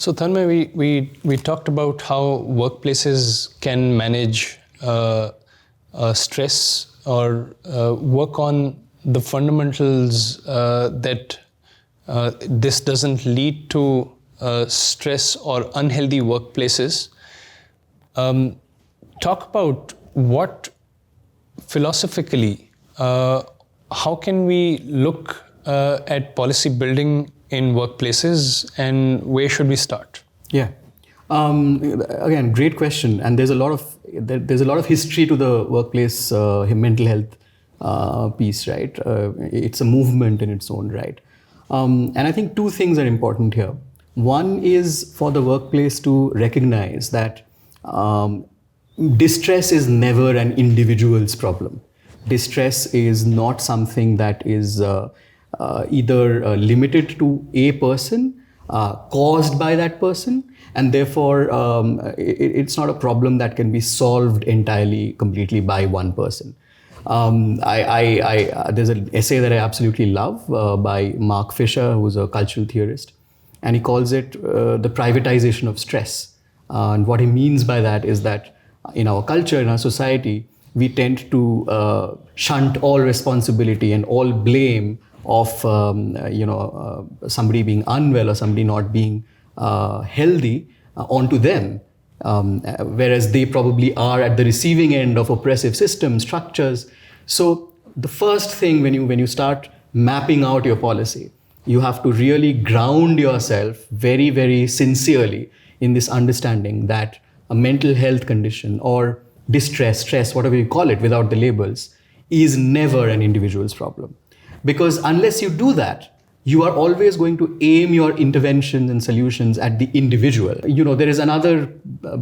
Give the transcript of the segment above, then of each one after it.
So Tanmay, we talked about how workplaces can manage stress or work on the fundamentals that this doesn't lead to stress or unhealthy workplaces. Talk about what philosophically, how can we look at policy building in workplaces, and where should we start? Yeah. Again, great question. And there's a lot of history to the workplace mental health piece, right? It's a movement in its own right. And I think two things are important here. One is for the workplace to recognize that distress is never an individual's problem. Distress is not something that is either limited to a person, caused by that person, and therefore it's not a problem that can be solved entirely, completely by one person. There's an essay that I absolutely love by Mark Fisher, who's a cultural theorist, and he calls it the privatization of stress. And what he means by that is that in our culture, in our society, we tend to shunt all responsibility and all blame of somebody being unwell or somebody not being healthy onto them, whereas they probably are at the receiving end of oppressive systems, structures. So the first thing when you start mapping out your policy, you have to really ground yourself very, very sincerely in this understanding that a mental health condition or distress, stress, whatever you call it without the labels, is never an individual's problem. Because unless you do that, you are always going to aim your interventions and solutions at the individual. There is another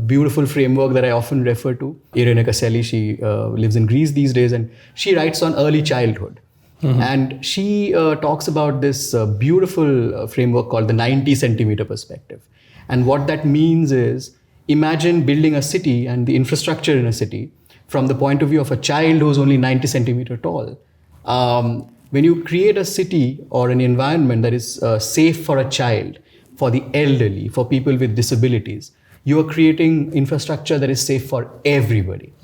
beautiful framework that I often refer to. Irene Caselli, she lives in Greece these days, and she writes on early childhood. Mm-hmm. And she talks about this beautiful framework called the 90 centimeter perspective. And what that means is, imagine building a city and the infrastructure in a city from the point of view of a child who's only 90 centimeter tall. When you create a city or an environment that is safe for a child, for the elderly, for people with disabilities, you are creating infrastructure that is safe for everybody.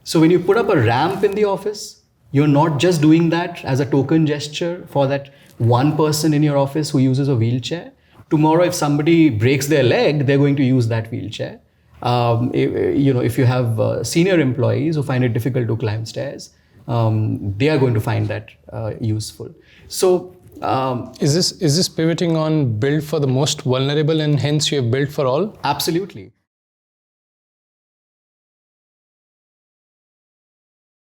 So when you put up a ramp in the office, you're not just doing that as a token gesture for that one person in your office who uses a wheelchair. Tomorrow, if somebody breaks their leg, they're going to use that wheelchair. If you have senior employees who find it difficult to climb stairs, they are going to find that useful. So, is this pivoting on build for the most vulnerable, and hence you have built for all? Absolutely.